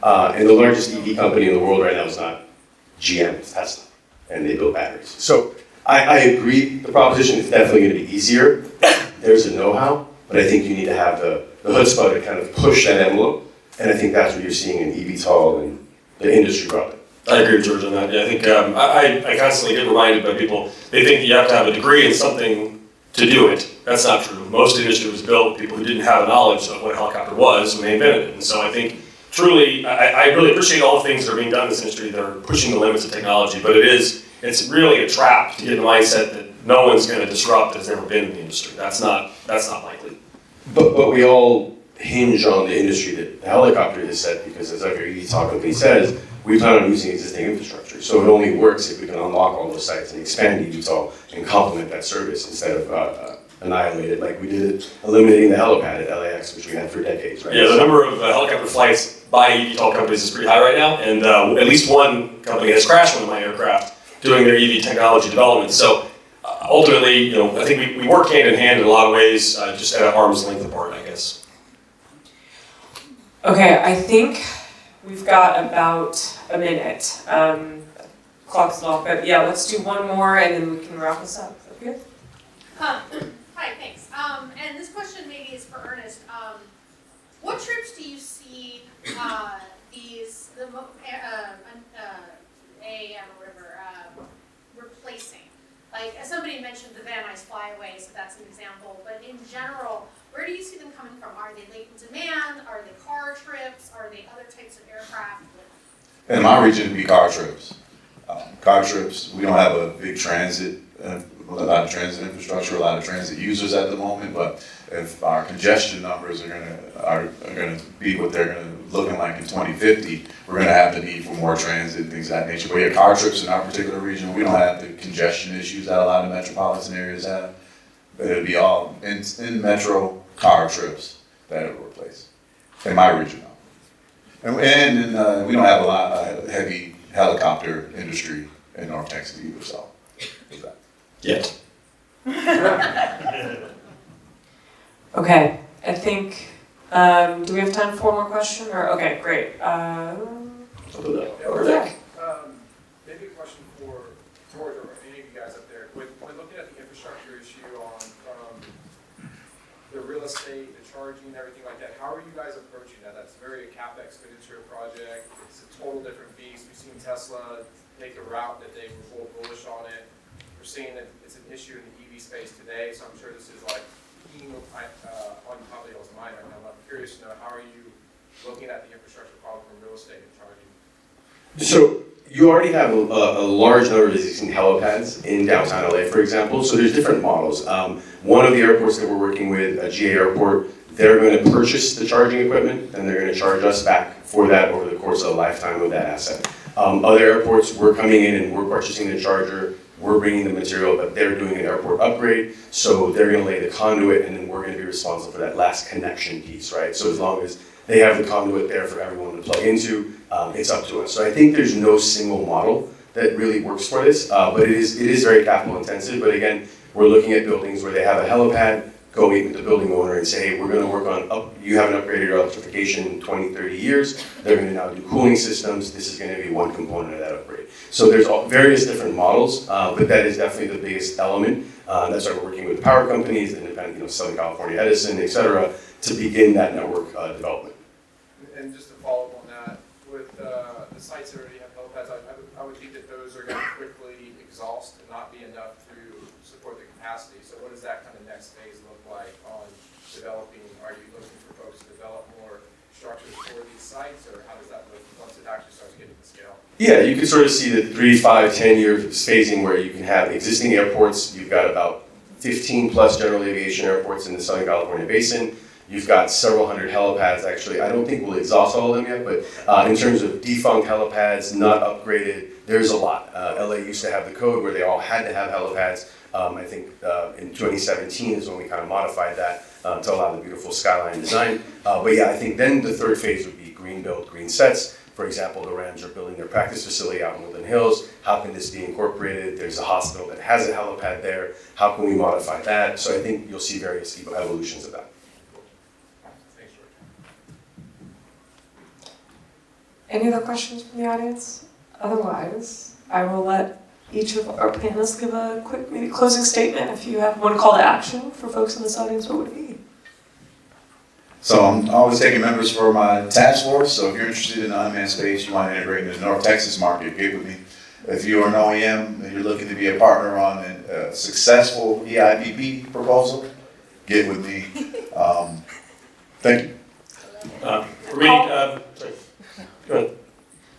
And the largest EV company in the world right now is not GM, it's Tesla, and they build batteries. So I agree, the proposition is definitely going to be easier. There's a know-how, but I think you need to have the chutzpah to kind of push that envelope. And I think that's what you're seeing in eVTOL and the industry broadly. I agree with George on that. Yeah, I think I constantly get reminded by people, they think you have to have a degree in something to do it. That's not true. Most industry was built with people who didn't have a knowledge of what a helicopter was when they invented it. And so I think truly, I really appreciate all the things that are being done in this industry that are pushing the limits of technology, but it's really a trap to get in the mindset that no one's going to disrupt that's never been in the industry. That's not likely. But we all hinge on the industry that the helicopter is set because, as every eVTOL company says, we plan on using existing infrastructure. So it only works if we can unlock all those sites and expand eVTOL and complement that service instead of annihilate it like we did eliminating the helipad at LAX, which we had for decades, right? Yeah, the number of helicopter flights by eVTOL companies is pretty high right now, and at least one company has crashed one of my aircraft doing their EV technology development. So ultimately, I think we work hand in hand in a lot of ways, just at arm's length apart, I guess. Okay, I think we've got about a minute. Clock's off, but yeah, let's do one more and then we can wrap this up. Okay? Hi, thanks. And this question maybe is for Ernest. What trips do you see replacing? Like, as somebody mentioned the Van Nuys Flyaway, so that's an example. But in general, where do you see them coming from? Are they latent demand? Are they car trips? Are they other types of aircraft? In my region, it'd be car trips. Car trips, we don't have a big transit, a lot of transit infrastructure, a lot of transit users at the moment, but if our congestion numbers are gonna be what they're looking like in 2050, we're gonna have the need for more transit and things of that nature. But yeah, car trips in our particular region, we don't have the congestion issues that a lot of metropolitan areas have. But it'll be all in metro car trips that it will replace, in my region. And we don't have a lot of heavy helicopter industry in North Texas either, so. Yeah. Okay, I think, do we have time for one more question or, okay, great. Over there. Maybe a question for George or any of you guys up there. When looking at the infrastructure issue on the real estate, the charging, everything like that, how are you guys approaching that? That's very a CapEx expenditure project. It's a total different beast. We've seen Tesla take a route that they were more bullish on it. We're seeing that it's an issue in the EV space today, so I'm sure this is like on top of y'all's mind right now. I'm curious to know, how are you looking at the infrastructure problem from real estate and charging? So you already have a large number of existing helipads in downtown LA, for example. So there's different models. One of the airports that we're working with, GA Airport, they're going to purchase the charging equipment and they're going to charge us back for that over the course of the lifetime of that asset. Other airports, we're coming in and we're purchasing the charger. We're bringing the material, but they're doing an airport upgrade, so they're going to lay the conduit, and then we're going to be responsible for that last connection piece, right? So as long as they have the conduit there for everyone to plug into, it's up to us. So I think there's no single model that really works for this, but it is very capital intensive. But again, we're looking at buildings where they have a helipad, go meet with the building owner and say, hey, we're going to work on, you haven't upgraded your electrification in 20, 30 years. They're going to now do cooling systems. This is going to be one component of that upgrade. So there's various different models, but that is definitely the biggest element. That's why we're working with power companies, independent, Southern California Edison, et cetera, to begin that network development. And just to follow up on that, with the sites that already have helipads, I would think that those are going to quickly exhaust and not be enough to support the capacity. So what does that kind of next phase look like on developing? Are you looking for folks to develop more structures for these sites, or how does that look once it actually starts getting to scale? Yeah, you can sort of see the 3, 5, 10-year phasing where you can have existing airports. You've got about 15 plus general aviation airports in the Southern California basin. You've got several hundred helipads, actually. I don't think we'll exhaust all of them yet, but in terms of defunct helipads, not upgraded, there's a lot. LA used to have the code where they all had to have helipads. I think in 2017 is when we kind of modified that to allow the beautiful skyline design. But yeah, I think then the third phase would be green build, green sets. For example, the Rams are building their practice facility out in Woodland Hills. How can this be incorporated? There's a hospital that has a helipad there. How can we modify that? So I think you'll see various evolutions of that. Thanks, George. Any other questions from the audience? Otherwise, I will let each of our panelists give a quick, maybe closing statement. If you have one call to action for folks in this audience, what would it be? So I'm always taking members for my task force. So if you're interested in the unmanned space, you want to integrate in the North Texas market, get with me. If you are an OEM and you're looking to be a partner on a successful EIPP proposal, get with me. Thank you. For me, sorry. Go ahead.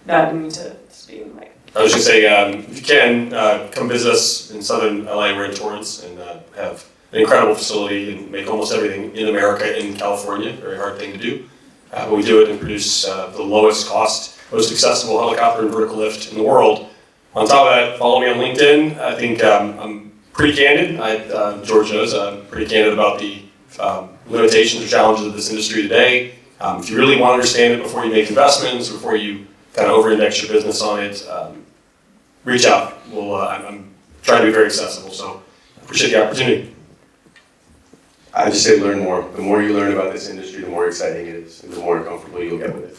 No, I didn't mean to speak in the mic. I was just saying, if you can, come visit us in southern LA. We're in Torrance and have an incredible facility and make almost everything in America in California. Very hard thing to do. But we do it and produce the lowest cost, most accessible helicopter and vertical lift in the world. On top of that, follow me on LinkedIn. I think I'm pretty candid. George knows I'm pretty candid about the limitations or challenges of this industry today. If you really want to understand it before you make investments, before you kind of over-index your business on it, reach out. I'm trying to be very accessible, so I appreciate the opportunity. I just say learn more. The more you learn about this industry, the more exciting it is, and the more comfortable you'll get with it.